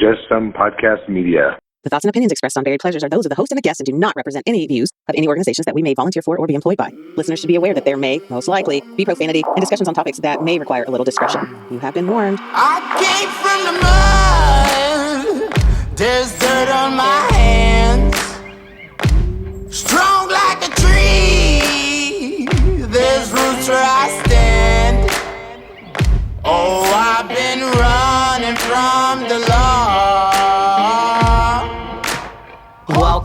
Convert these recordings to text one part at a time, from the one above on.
just some podcast media. The thoughts and opinions expressed on Buried Pleasures are those of the host and the guest and do not represent any views of any organizations that we may volunteer for or be employed by. Listeners should be aware that there may, most likely, be profanity and discussions on topics that may require a little discretion. You have been warned. I came from the mud. There's dirt on my hands. Strong like a tree. There's roots where I stand. Oh, I've been running from the law.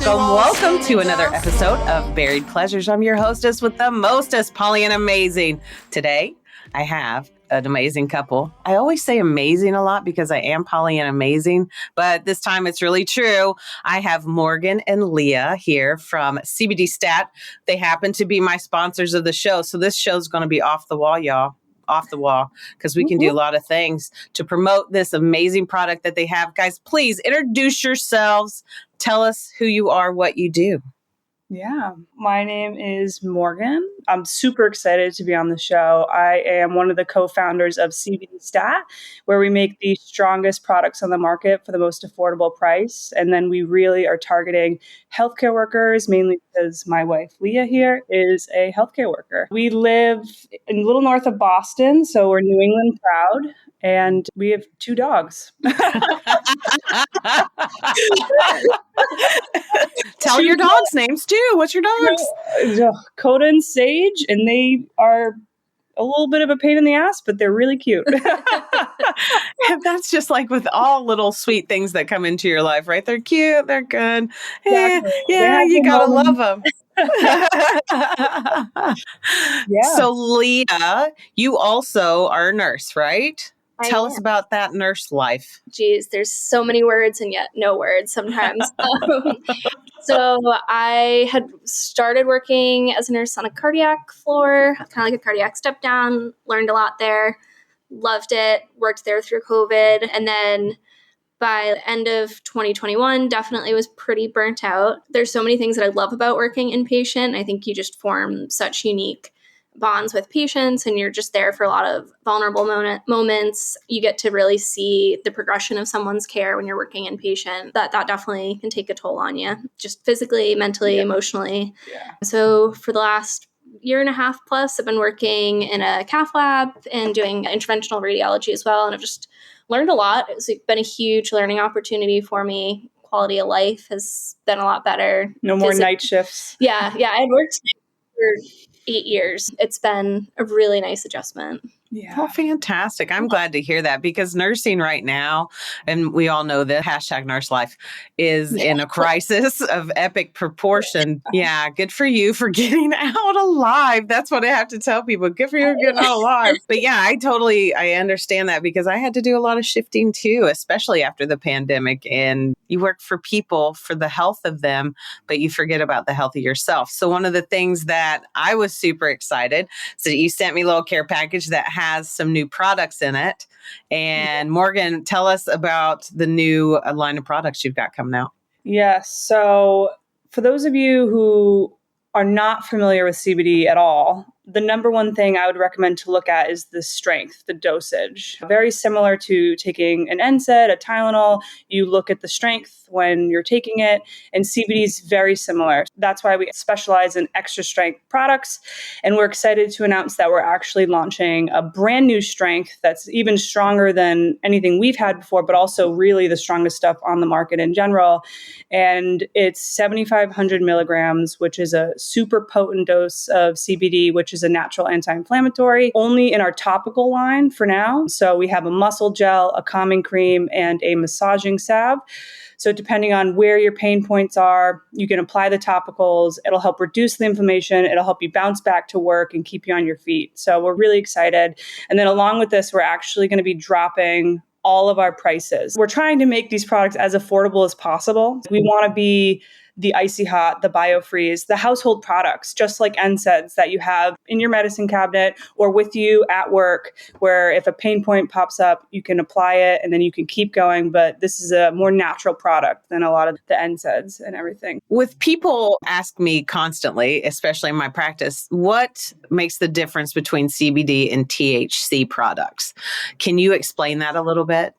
Welcome to another episode of Buried Pleasures. I'm your hostess with the mostest, PollyAnnamazing. Today, I have an amazing couple. I always say amazing a lot because I am PollyAnnamazing, but this time it's really true. I have Morgan and Leah here from CBD Stat. They happen to be my sponsors of the show, so this show's going to be off the wall, y'all. Off the wall, because we can do a lot of things to promote this amazing product that they have. Guys, please introduce yourselves. Tell us who you are, what you do. Yeah, my name is Morgan. I'm super excited to be on the show. I am one of the co-founders of CBD Stat, where we make the strongest products on the market for the most affordable price. And then we really are targeting healthcare workers, mainly because my wife, Leah, here is a healthcare worker. We live in a little north of Boston, so we're New England proud. And we have 2 dogs. Tell your dogs' names too. What's your dogs? Coda and Sage, and they are a little bit of a pain in the ass, but they're really cute. That's just like with all little sweet things that come into your life, right? They're cute. They're good. Exactly. Yeah, you gotta love them. Yeah. So Leah, you also are a nurse, right? Tell us about that nurse life. Geez, there's so many words and yet no words sometimes. So I had started working as a nurse on a cardiac floor, kind of like a cardiac step down, learned a lot there, loved it, worked there through COVID. And then by the end of 2021, definitely was pretty burnt out. There's so many things that I love about working inpatient. I think you just form such unique bonds with patients and you're just there for a lot of vulnerable moments. You get to really see the progression of someone's care when you're working inpatient. That definitely can take a toll on you, just physically, mentally, emotionally. Yeah. So for the last year and a half plus, I've been working in a cath lab and doing interventional radiology as well. And I've just learned a lot. It's been a huge learning opportunity for me. Quality of life has been a lot better. No more night shifts. Yeah. I worked for 8 years. It's been a really nice adjustment. Yeah. Well, fantastic. I'm glad to hear that because nursing right now, and we all know that #nurse life is in a crisis of epic proportion. Yeah. Good for you for getting out alive. That's what I have to tell people. Good for you for getting out alive. But yeah, I understand that because I had to do a lot of shifting too, especially after the pandemic. And you work for people for the health of them, but you forget about the health of yourself. So one of the things that I was super excited, so you sent me a little care package that has some new products in it. And Morgan, tell us about the new line of products you've got coming out. Yes. So for those of you who are not familiar with CBD at all, the number one thing I would recommend to look at is the strength, the dosage. Very similar to taking an NSAID, a Tylenol. You look at the strength when you're taking it, and CBD is very similar. That's why we specialize in extra strength products, and we're excited to announce that we're actually launching a brand new strength that's even stronger than anything we've had before, but also really the strongest stuff on the market in general. And it's 7,500 milligrams, which is a super potent dose of CBD, which is a natural anti-inflammatory, only in our topical line for now. So we have a muscle gel, a calming cream, and a massaging salve. So depending on where your pain points are, you can apply the topicals. It'll help reduce the inflammation. It'll help you bounce back to work and keep you on your feet. So we're really excited. And then along with this, we're actually going to be dropping all of our prices. We're trying to make these products as affordable as possible. We want to be the Icy Hot, the BioFreeze, the household products, just like NSAIDs that you have in your medicine cabinet or with you at work, where if a pain point pops up, you can apply it and then you can keep going. But this is a more natural product than a lot of the NSAIDs and everything. With people ask me constantly, especially in my practice, what makes the difference between CBD and THC products? Can you explain that a little bit?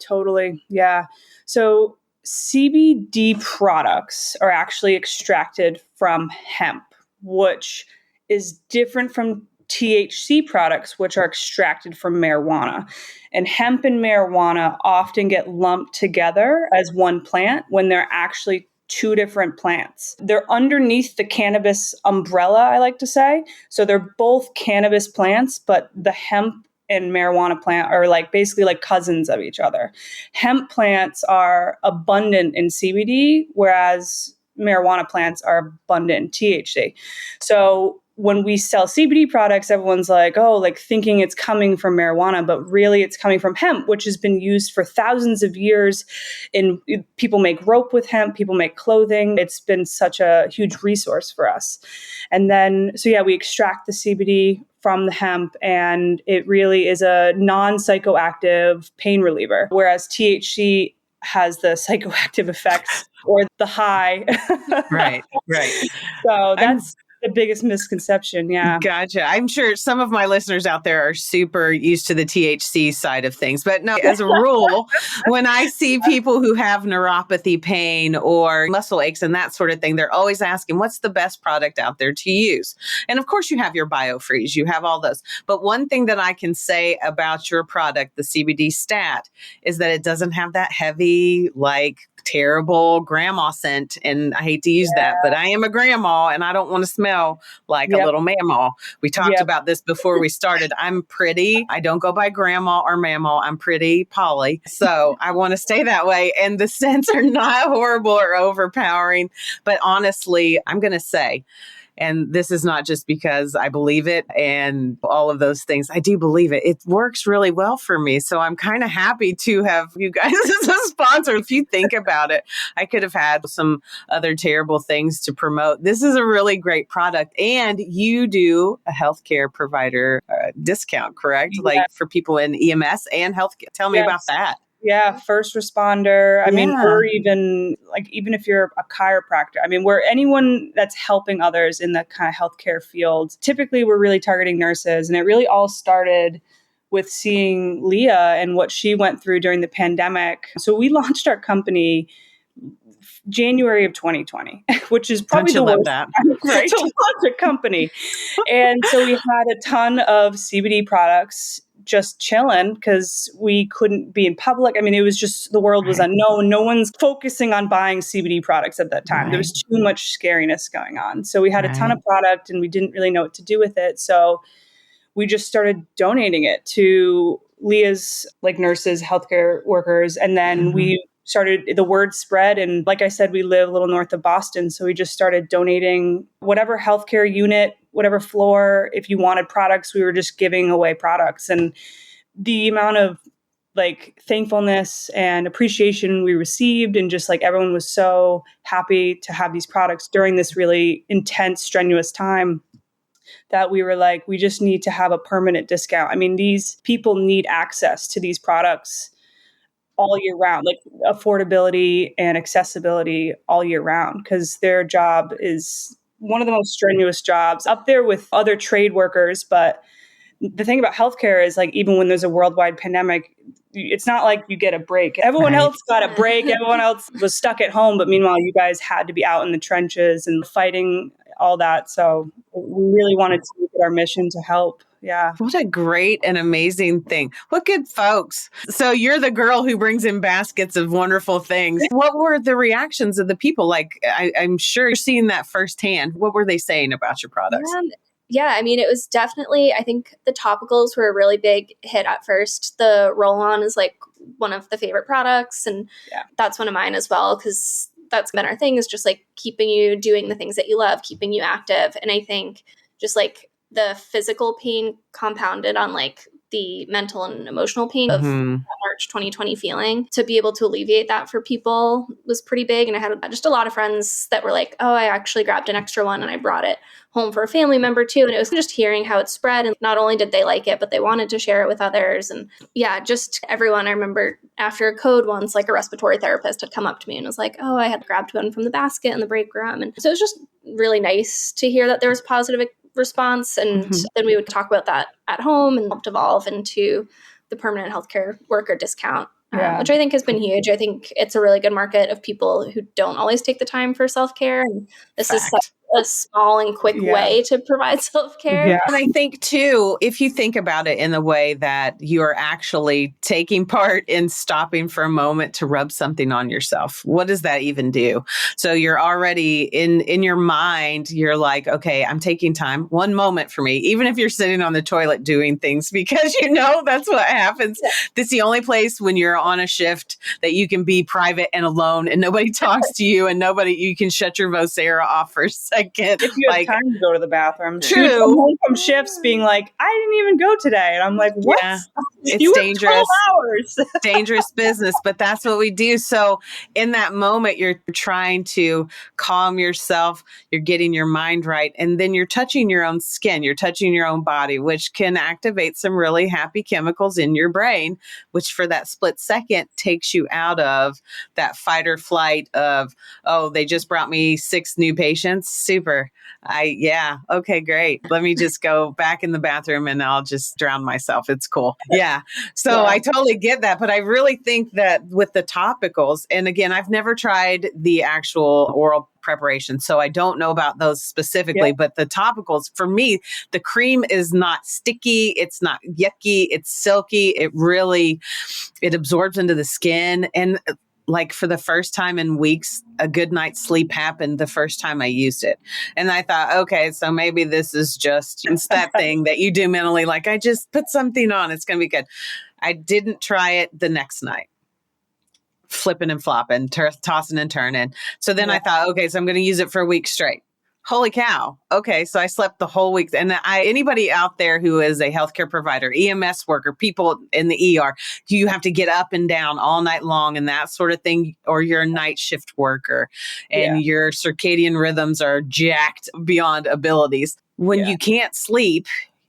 Totally. Yeah. So CBD products are actually extracted from hemp, which is different from THC products, which are extracted from marijuana. And hemp and marijuana often get lumped together as one plant when they're actually two different plants. They're underneath the cannabis umbrella, I like to say. So they're both cannabis plants, but the hemp and marijuana plant are like basically like cousins of each other. Hemp plants are abundant in CBD, whereas marijuana plants are abundant in THC. So when we sell CBD products, everyone's like, oh, like thinking it's coming from marijuana, but really it's coming from hemp, which has been used for thousands of years. And people make rope with hemp, people make clothing. It's been such a huge resource for us. And then, so yeah, we extract the CBD from the hemp, and it really is a non-psychoactive pain reliever, whereas THC has the psychoactive effects or the high. Right. So that's the biggest misconception. Yeah. Gotcha. I'm sure some of my listeners out there are super used to the THC side of things. But no, as a rule, when I see people who have neuropathy pain or muscle aches and that sort of thing, they're always asking, what's the best product out there to use? And of course, you have your BioFreeze, you have all those. But one thing that I can say about your product, the CBD Stat, is that it doesn't have that heavy, like, terrible grandma scent. And I hate to use that, but I am a grandma and I don't want to smell like a little mamma. We talked about this before we started. I'm pretty. I don't go by grandma or mamma. I'm pretty Polly. So I want to stay that way. And the scents are not horrible or overpowering. But honestly, I'm going to say, and this is not just because I believe it and all of those things. I do believe it. It works really well for me. So I'm kind of happy to have you guys as a sponsor. If you think about it, I could have had some other terrible things to promote. This is a really great product. And you do a healthcare provider discount, correct? Yeah. Like for people in EMS and healthcare. Tell me about that. Yeah, first responder. I mean, or even if you're a chiropractor. I mean, we're anyone that's helping others in the kind of healthcare field. Typically, we're really targeting nurses, and it really all started with seeing Leah and what she went through during the pandemic. So we launched our company January of 2020, which is probably the worst time to launch a company. And so we had a ton of CBD products just chilling because we couldn't be in public. I mean, it was just, the world was unknown. No one's focusing on buying CBD products at that time. There was too much scariness going on. So we had a ton of product and we didn't really know what to do with it. So we just started donating it to Leah's like nurses, healthcare workers. And then we started, the word spread. And like I said, we live a little north of Boston. So we just started donating whatever healthcare unit, whatever floor, if you wanted products, we were just giving away products. And the amount of like thankfulness and appreciation we received, and just like everyone was so happy to have these products during this really intense, strenuous time, that we were like, we just need to have a permanent discount. I mean, these people need access to these products all year round, like affordability and accessibility all year round, because their job is one of the most strenuous jobs up there with other trade workers. But the thing about healthcare is like, even when there's a worldwide pandemic, it's not like you get a break. Everyone else got a break. Everyone else was stuck at home. But meanwhile, you guys had to be out in the trenches and fighting all that. So we really wanted to make it our mission to help. Yeah. What a great and amazing thing. What good folks. So you're the girl who brings in baskets of wonderful things. What were the reactions of the people? Like, I'm sure you're seeing that firsthand. What were they saying about your products? Yeah, I mean, it was definitely, I think the topicals were a really big hit at first. The roll-on is like one of the favorite products. And that's one of mine as well, because that's been our thing, is just like keeping you doing the things that you love, keeping you active. And I think just like the physical pain compounded on like the mental and emotional pain of that March 2020 feeling, to be able to alleviate that for people was pretty big. And I had just a lot of friends that were like, oh, I actually grabbed an extra one and I brought it home for a family member too. And it was just hearing how it spread. And not only did they like it, but they wanted to share it with others. And yeah, just everyone. I remember after a code once, like a respiratory therapist had come up to me and was like, oh, I had grabbed one from the basket in the break room. And so it was just really nice to hear that there was positive response. And then we would talk about that at home and helped evolve into the permanent healthcare worker discount Yeah. which I think has been huge. I think it's a really good market of people who don't always take the time for self-care. And this is such a small and quick way to provide self-care. Yeah. And I think too, if you think about it in the way that you are actually taking part in stopping for a moment to rub something on yourself, what does that even do? So you're already in your mind, you're like, okay, I'm taking time, one moment for me, even if you're sitting on the toilet doing things, because you know that's what happens. This is the only place when you're on a shift that you can be private and alone and nobody talks to you and you can shut your Vocera off for a second. If you have time to go to the bathroom. True. She would come home from shifts being like, I didn't even go today. And I'm like, what? Yeah, you it's have dangerous. 12 hours. Dangerous business, but that's what we do. So in that moment, you're trying to calm yourself, you're getting your mind right, and then you're touching your own skin, you're touching your own body, which can activate some really happy chemicals in your brain, which for that split second takes you out of that fight or flight of, oh, they just brought me 6 new patients. Super. Okay, great. Let me just go back in the bathroom and I'll just drown myself. It's cool. Yeah. So I totally get that. But I really think that with the topicals, and again, I've never tried the actual oral preparation, so I don't know about those specifically, but the topicals, for me, the cream is not sticky. It's not yucky. It's silky. It absorbs into the skin. And like for the first time in weeks, a good night's sleep happened the first time I used it. And I thought, okay, so maybe this is just it's that thing that you do mentally, like I just put something on, it's going to be good. I didn't try it the next night. Flipping and flopping, tossing and turning. So then I thought, okay, so I'm going to use it for a week straight. Holy cow. Okay. So I slept the whole week. And anybody out there who is a healthcare provider, EMS worker, people in the ER, you have to get up and down all night long and that sort of thing, or you're a night shift worker and your circadian rhythms are jacked beyond abilities. When you can't sleep,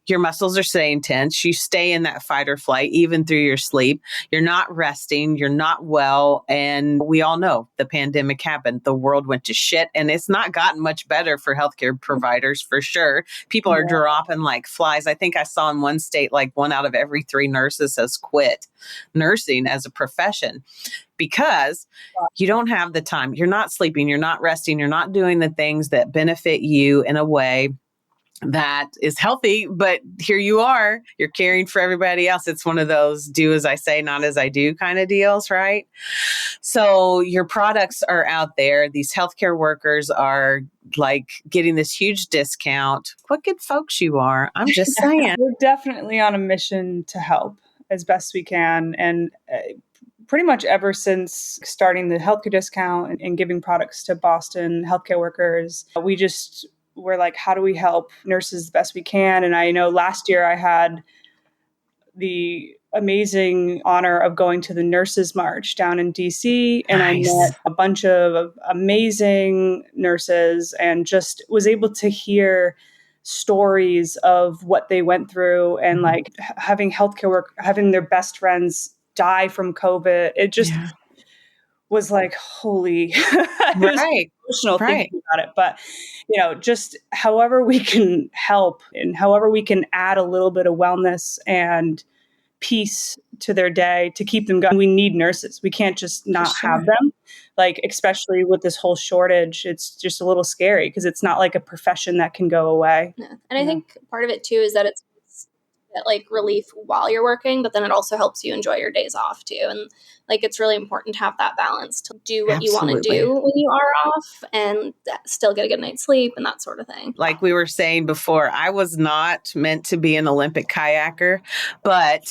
your muscles are staying tense. You stay in that fight or flight, even through your sleep. You're not resting. You're not well. And we all know the pandemic happened. The world went to shit. And it's not gotten much better for healthcare providers, for sure. People are dropping like flies. I think I saw in one state, like 1 out of every 3 nurses has quit nursing as a profession because you don't have the time. You're not sleeping. You're not resting. You're not doing the things that benefit you in a way that is healthy, but here you are, you're caring for everybody else. It's one of those do as I say, not as I do kind of deals, right? So your products are out there. These healthcare workers are like getting this huge discount. What good folks you are. I'm just saying. We're definitely on a mission to help as best we can. And pretty much ever since starting the healthcare discount and giving products to Boston healthcare workers, we're like, how do we help nurses the best we can? And I know last year I had the amazing honor of going to the Nurses March down in DC. And I met a bunch of amazing nurses and just was able to hear stories of what they went through and like having healthcare work, having their best friends die from COVID. It just was like, holy, emotional thinking about it. But, just however we can help and however we can add a little bit of wellness and peace to their day to keep them going. We need nurses. We can't just not have them. Like, especially with this whole shortage, it's just a little scary because it's not like a profession that can go away. Yeah. And I think part of it too is that it's like relief while you're working, but then it also helps you enjoy your days off too. And like, it's really important to have that balance to do what you want to do when you are off and still get a good night's sleep and that sort of thing. Like we were saying before, I was not meant to be an Olympic kayaker, but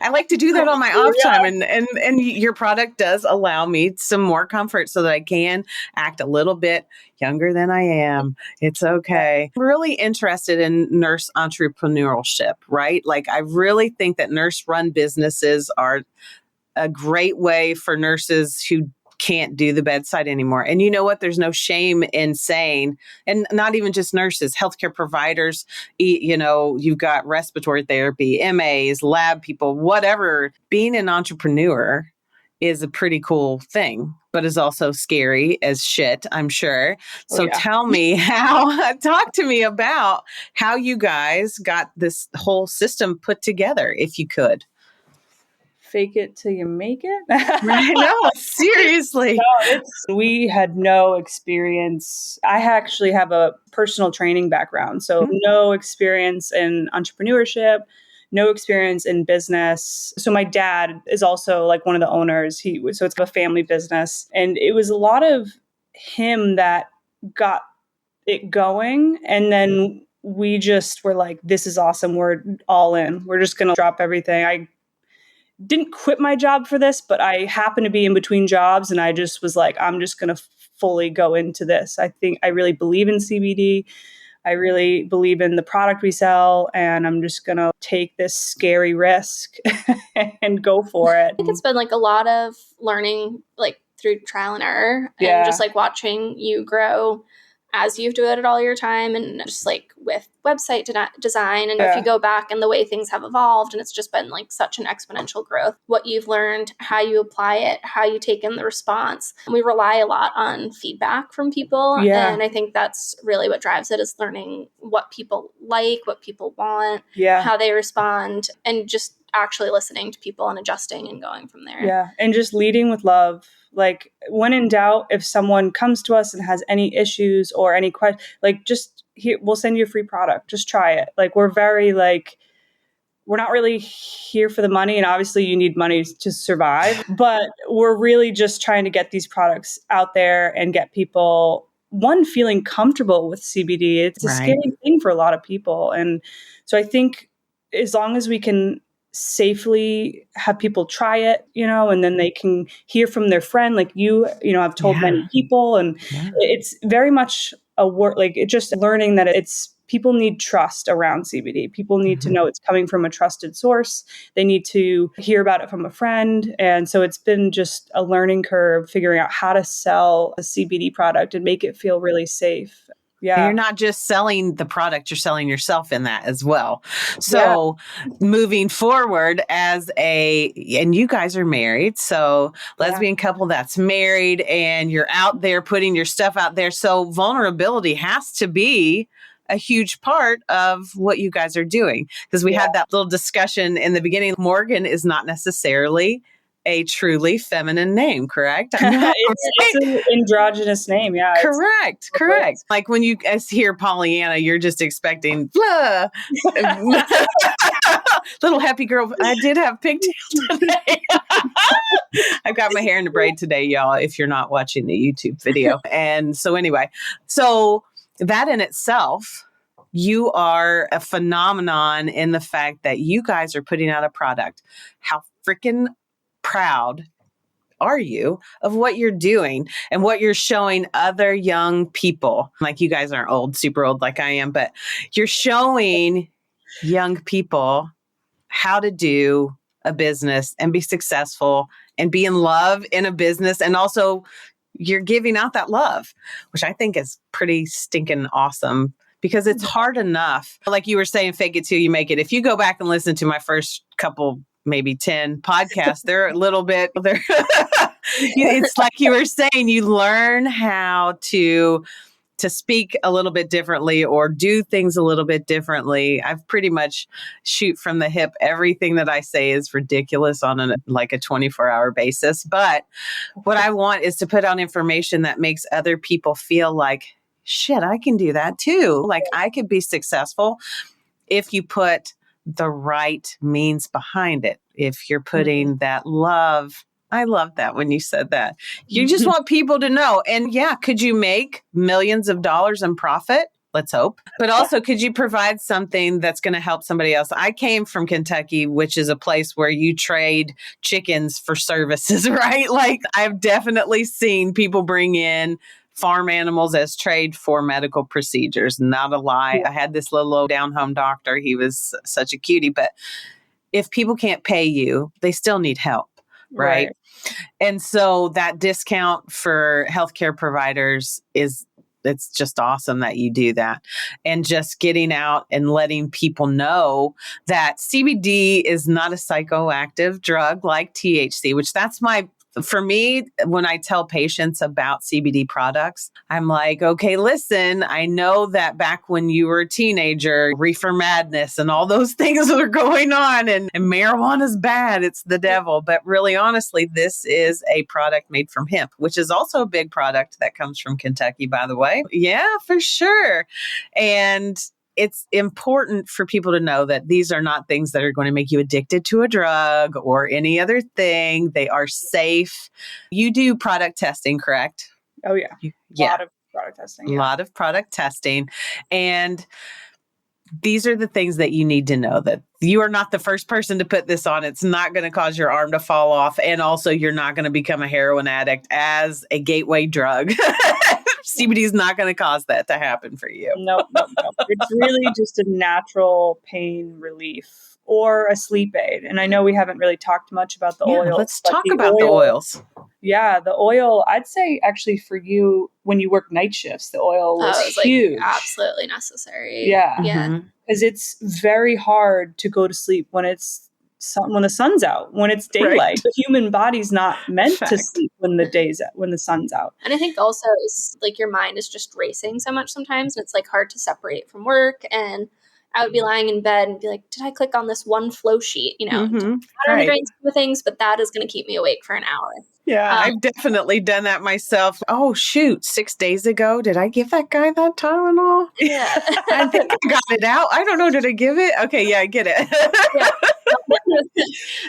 I like to do that on my off time. And your product does allow me some more comfort so that I can act a little bit younger than I am. It's okay. I'm really interested in nurse entrepreneurship, right? Like I really think that nurse-run businesses are a great way for nurses who can't do the bedside anymore. And you know what? There's no shame in saying, and not even just nurses, healthcare providers, you've got respiratory therapy, MAs, lab people, whatever. Being an entrepreneur is a pretty cool thing, but is also scary as shit, I'm sure. So tell me talk to me about how you guys got this whole system put together, if you could. fake it till you make it. Right? No, seriously. We had no experience. I actually have a personal training background, so no experience in entrepreneurship, no experience in business. So my dad is also like one of the owners. So it's a family business, and it was a lot of him that got it going, and then we just were like, this is awesome. We're all in. We're just going to drop everything. I didn't quit my job for this, but I happened to be in between jobs, and I just was like, I'm just going to fully go into this. I think I really believe in CBD. I really believe in the product we sell, and I'm just going to take this scary risk and go for it. I think it's been like a lot of learning, like through trial and error, and just like watching you grow as you've doing it all your time, and just like with website design. And if you go back and the way things have evolved, and it's just been like such an exponential growth, what you've learned, how you apply it, how you take in the response. We rely a lot on feedback from people. And I think that's really what drives it, is learning what people like, what people want, how they respond, and just actually listening to people and adjusting and going from there. Yeah. And just leading with love. Like, when in doubt, if someone comes to us and has any issues or any questions, like, just here, we'll send you a free product. Just try it. Like, we're very like, we're not really here for the money, and obviously you need money to survive, but we're really just trying to get these products out there and get people, one, feeling comfortable with CBD. It's a scary thing for a lot of people. And so I think as long as we can safely have people try it, and then they can hear from their friend, like I've told many people, and it's very much a work, like it's just learning that people need trust around CBD. People need to know it's coming from a trusted source. They need to hear about it from a friend. And so it's been just a learning curve figuring out how to sell a CBD product and make it feel really safe. Yeah. And you're not just selling the product, you're selling yourself in that as well. So moving forward and you guys are married, so lesbian couple that's married, and you're out there putting your stuff out there. So vulnerability has to be a huge part of what you guys are doing, because we had that little discussion in the beginning. Morgan is not necessarily a truly feminine name, correct? It's an androgynous name, yeah. Correct. Like when you guys hear Pollyanna, you're just expecting blah. Little happy girl. I did have pigtails today. I've got my hair in a braid today, y'all, if you're not watching the YouTube video. And so anyway, that in itself, you are a phenomenon in the fact that you guys are putting out a product. How freaking proud are you of what you're doing and what you're showing other young people? Like, you guys aren't old, super old like I am, but you're showing young people how to do a business and be successful and be in love in a business. And also you're giving out that love, which I think is pretty stinking awesome, because it's hard enough. Like you were saying, fake it till you make it. If you go back and listen to my first couple, maybe 10 podcasts, they're a little bit, it's like you were saying, you learn how to speak a little bit differently or do things a little bit differently. I've pretty much shoot from the hip. Everything that I say is ridiculous on a 24-hour basis. But what I want is to put out information that makes other people feel like, shit, I can do that too. Like, I could be successful if you put the right means behind it. If you're putting that love, I love that when you said that. You just want people to know. And could you make millions of dollars in profit? Let's hope. But also, could you provide something that's going to help somebody else? I came from Kentucky, which is a place where you trade chickens for services, right? Like, I've definitely seen people bring in farm animals as trade for medical procedures. Not a lie. I had this little low down home doctor. He was such a cutie. But if people can't pay you, they still need help, right? And so that discount for healthcare providers it's just awesome that you do that. And just getting out and letting people know that CBD is not a psychoactive drug like THC, which that's my For me, when I tell patients about CBD products, I'm like, okay, listen, I know that back when you were a teenager, reefer madness and all those things were going on, and marijuana's bad. It's the devil. But really, honestly, this is a product made from hemp, which is also a big product that comes from Kentucky, by the way. Yeah, for sure. And it's important for people to know that these are not things that are going to make you addicted to a drug or any other thing. They are safe. You do product testing, correct? Oh, yeah. A lot of product testing. A lot of product testing. And these are the things that you need to know, that you are not the first person to put this on. It's not going to cause your arm to fall off. And also, you're not going to become a heroin addict as a gateway drug. CBD is not going to cause that to happen for you. Nope. It's really just a natural pain relief or a sleep aid. And I know we haven't really talked much about the oils. Let's talk about the oils. Yeah, the oil, I'd say actually for you, when you work night shifts, the oil was huge. Like absolutely necessary. Yeah. Mm-hmm. Because it's very hard to go to sleep when when the sun's out, when it's daylight. Right. The human body's not meant to sleep when the sun's out. And I think also it's like your mind is just racing so much sometimes, and it's like hard to separate from work. And I would be lying in bed and be like, did I click on this one flow sheet? You know, I don't agree with things, but that is going to keep me awake for an hour. Yeah, I've definitely done that myself. Oh, shoot. 6 days ago, did I give that guy that Tylenol? Yeah. I think I got it out. I don't know. Did I give it? Okay, yeah, I get it.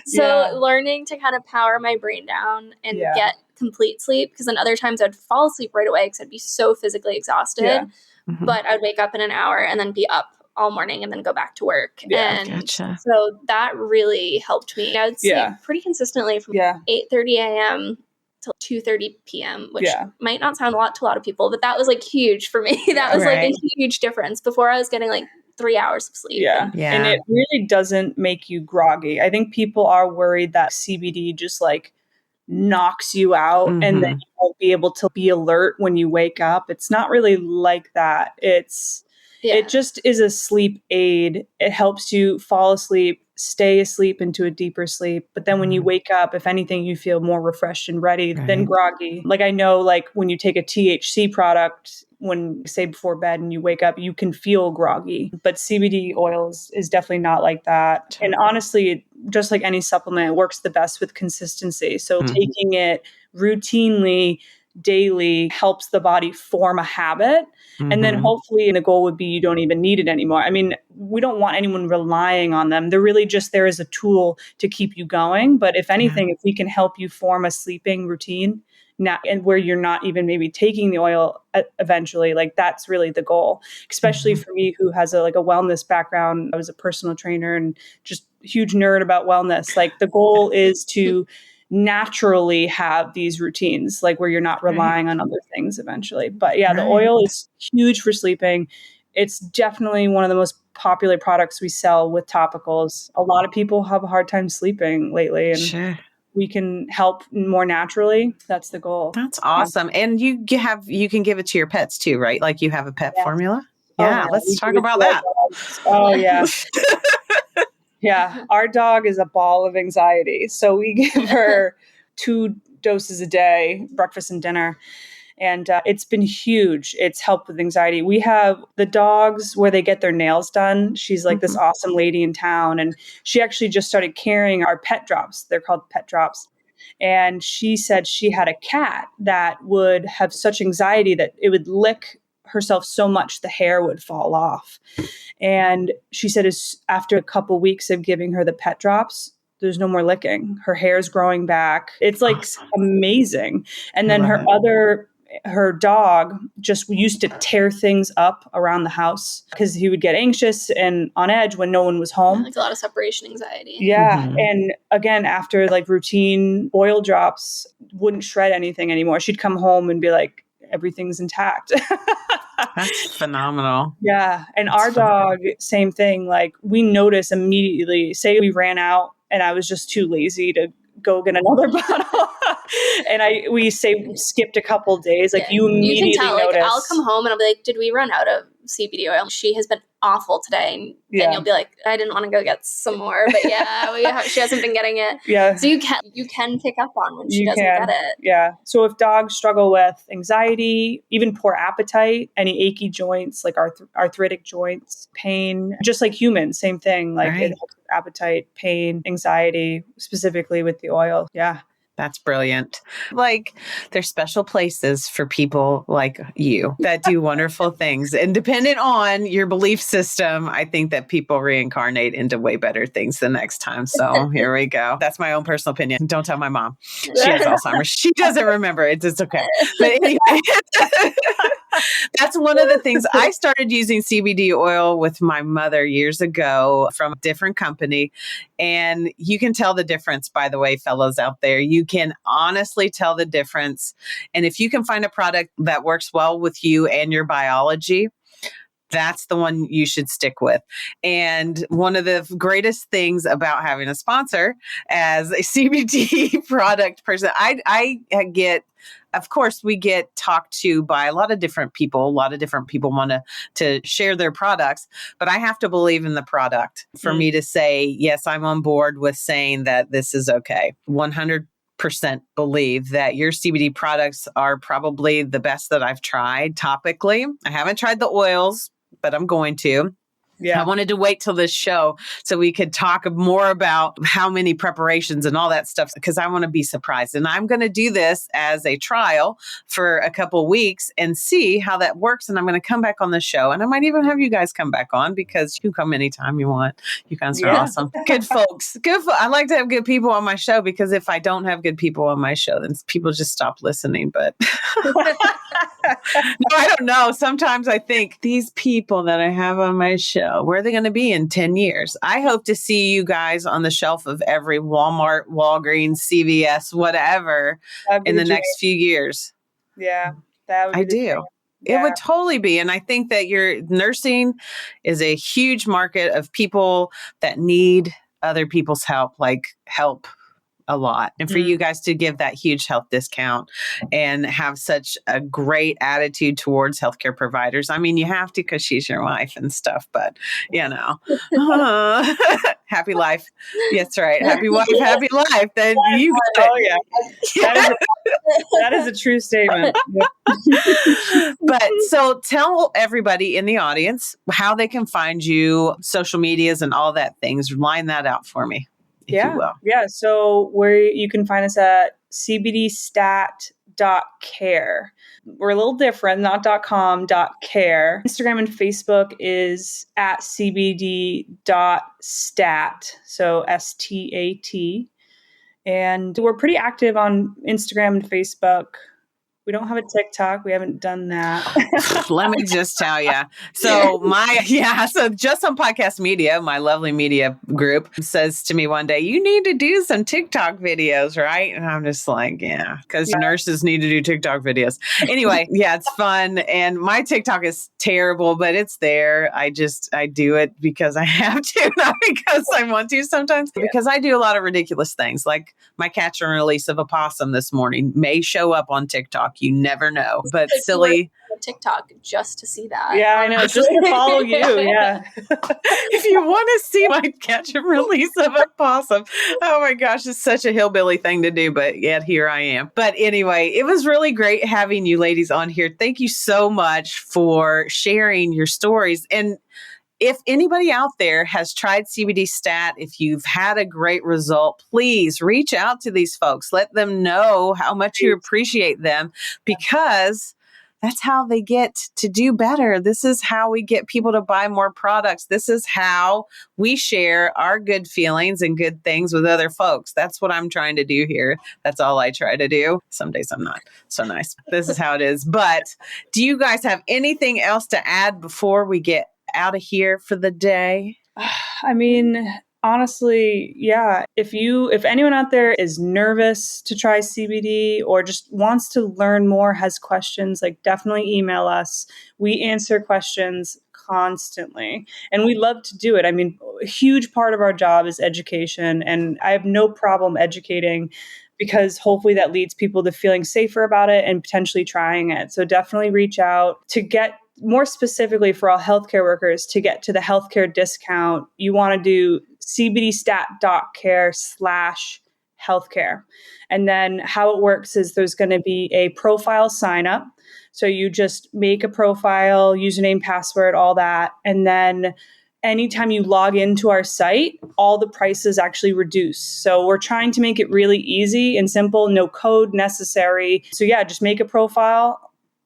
So learning to kind of power my brain down and get complete sleep, because then other times I'd fall asleep right away because I'd be so physically exhausted. Yeah. Mm-hmm. But I'd wake up in an hour and then be up all morning and then go back to work. Yeah, and so that really helped me. I would sleep pretty consistently from 8:30 a.m. till 2:30 p.m., which might not sound a lot to a lot of people, but that was like huge for me. That was like a huge difference. Before I was getting like 3 hours of sleep. Yeah. And it really doesn't make you groggy. I think people are worried that CBD just like knocks you out and then you won't be able to be alert when you wake up. It's not really like that. It just is a sleep aid. It helps you fall asleep, stay asleep into a deeper sleep. But then when you wake up, if anything, you feel more refreshed and ready than groggy. Like I know, like when you take a THC product, when say before bed and you wake up, you can feel groggy. But CBD oils is definitely not like that. And honestly, just like any supplement, it works the best with consistency. So taking it routinely, daily helps the body form a habit. And then hopefully the goal would be you don't even need it anymore. I mean, we don't want anyone relying on them. They're really just there as a tool to keep you going. But if anything, if we can help you form a sleeping routine now, and where you're not even maybe taking the oil eventually, like that's really the goal, especially for me who has a wellness background. I was a personal trainer and just huge nerd about wellness. Like the goal is to naturally have these routines, like where you're not relying on other things eventually. But the oil is huge for sleeping. It's definitely one of the most popular products we sell with topicals. A lot of people have a hard time sleeping lately, and we can help more naturally. That's the goal. That's awesome. And you can give it to your pets too, right? Like you have a pet formula? Yeah, let's talk about that. Oh, yeah. Yeah, our dog is a ball of anxiety. So we give her 2 doses a day, breakfast and dinner. And it's been huge. It's helped with anxiety. We have the dogs where they get their nails done. She's like this awesome lady in town. And she actually just started carrying our pet drops. They're called pet drops. And she said she had a cat that would have such anxiety that it would lick herself so much the hair would fall off. And she said after a couple weeks of giving her the pet drops, there's no more licking. Her hair's growing back. It's like amazing. And then her dog just used to tear things up around the house because he would get anxious and on edge when no one was home. Like a lot of separation anxiety. Yeah. And again, after like routine oil drops, wouldn't shred anything anymore. She'd come home and be like, everything's intact. That's phenomenal. Yeah. And our dog, same thing. Like we notice immediately, say we ran out and I was just too lazy to go get another bottle. And we skipped a couple days. Like you immediately can tell, notice. Like I'll come home and I'll be like, did we run out of CBD oil. She has been awful today. And then you'll be like, I didn't want to go get some more, but she hasn't been getting it. Yeah. So you can pick up on when she doesn't get it. Yeah. So if dogs struggle with anxiety, even poor appetite, any achy joints, like arthritic joints, pain, just like humans, same thing. Like it helps with appetite, pain, anxiety, specifically with the oil. Yeah. That's brilliant. Like, there's special places for people like you that do wonderful things. And dependent on your belief system, I think that people reincarnate into way better things the next time. So here we go. That's my own personal opinion. Don't tell my mom. She has Alzheimer's. She doesn't remember it. It's okay. But anyway, that's one of the things. I started using CBD oil with my mother years ago from a different company. And you can tell the difference, by the way, fellows out there. You can honestly tell the difference. And if you can find a product that works well with you and your biology, that's the one you should stick with. And one of the greatest things about having a sponsor as a CBD product person, I get, of course, we get talked to by a lot of different people. A lot of different people want to share their products, but I have to believe in the product for me to say, yes, I'm on board with saying that this is okay. 100% believe that your CBD products are probably the best that I've tried topically. I haven't tried the oils, but I'm going to. Yeah. I wanted to wait till this show so we could talk more about how many preparations and all that stuff, because I want to be surprised. And I'm going to do this as a trial for a couple of weeks and see how that works. And I'm going to come back on the show. And I might even have you guys come back on, because you can come anytime you want. You guys are awesome. Good folks. I like to have good people on my show, because if I don't have good people on my show, then people just stop listening. But no, I don't know. Sometimes I think these people that I have on my show, where are they going to be in 10 years? I hope to see you guys on the shelf of every Walmart, Walgreens, CVS, whatever in the next few years. Yeah, that would be It would totally be. And I think that your nursing is a huge market of people that need other people's help, like help a lot. And for you guys to give that huge health discount and have such a great attitude towards healthcare providers. I mean, you have to, because she's your wife and stuff, but you know, happy life. Yes, right. Happy wife, happy life. Then you got it. That is a true statement. But so tell everybody in the audience how they can find you, social medias and all that things. Line that out for me. Yeah. So you can find us at cbdstat.care. We're a little different, not .com, .care. Instagram and Facebook is at cbd.stat, so STAT. And we're pretty active on Instagram and Facebook. We don't have a TikTok. We haven't done that. Let me just tell you. So so just on Podcast Media, my lovely media group says to me one day, you need to do some TikTok videos, right? And I'm just like, because nurses need to do TikTok videos. Anyway, it's fun. And my TikTok is terrible, but it's there. I do it because I have to, not because I want to sometimes, because I do a lot of ridiculous things. Like my catch and release of a possum this morning may show up on TikTok. You never know, but silly. TikTok just to see that. Yeah, I know. Just to follow you. Yeah. If you want to see my catch and release of a possum, oh my gosh, it's such a hillbilly thing to do, but yet here I am. But anyway, it was really great having you ladies on here. Thank you so much for sharing your stories. And if anybody out there has tried CBD Stat, if you've had a great result, please reach out to these folks. Let them know how much you appreciate them, because that's how they get to do better. This is how we get people to buy more products. This is how we share our good feelings and good things with other folks. That's what I'm trying to do here. That's all I try to do. Some days I'm not so nice. This is how it is. But do you guys have anything else to add before we get out of here for the day? I mean, honestly, if anyone out there is nervous to try CBD or just wants to learn more, has questions, like definitely email us. We answer questions constantly, and we love to do it. I mean, a huge part of our job is education, and I have no problem educating, because hopefully that leads people to feeling safer about it and potentially trying it. So definitely reach out. To get more specifically for all healthcare workers, to get to the healthcare discount, you want to do cbdstat.care/healthcare. And then how it works is there's going to be a profile sign up. So you just make a profile, username, password, all that. And then anytime you log into our site, all the prices actually reduce. So we're trying to make it really easy and simple, no code necessary. So yeah, just make a profile.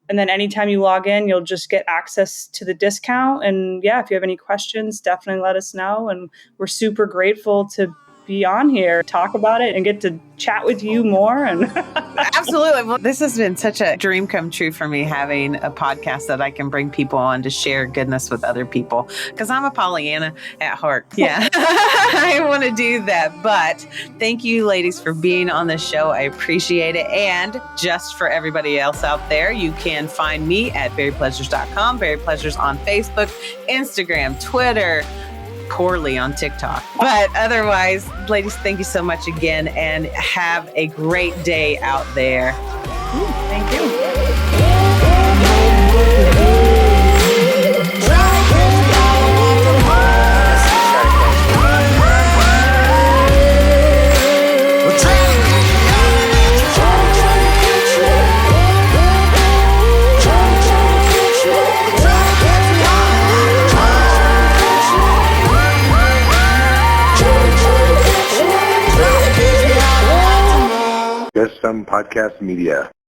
And then anytime you log in, you'll just get access to the discount. And yeah, if you have any questions, definitely let us know. And we're super grateful to be on here, talk about it, and get to chat with you more. And Absolutely. Well, this has been such a dream come true for me, having a podcast that I can bring people on to share goodness with other people, because I'm a Pollyanna at heart. Yeah, I want to do that. But thank you, ladies, for being on the show. I appreciate it. And just for everybody else out there, you can find me at berrypleasures.com, Berry Pleasures on Facebook, Instagram, Twitter, poorly on TikTok. But otherwise, ladies, thank you so much again, and have a great day out there. thank you. Just Some Podcast Media.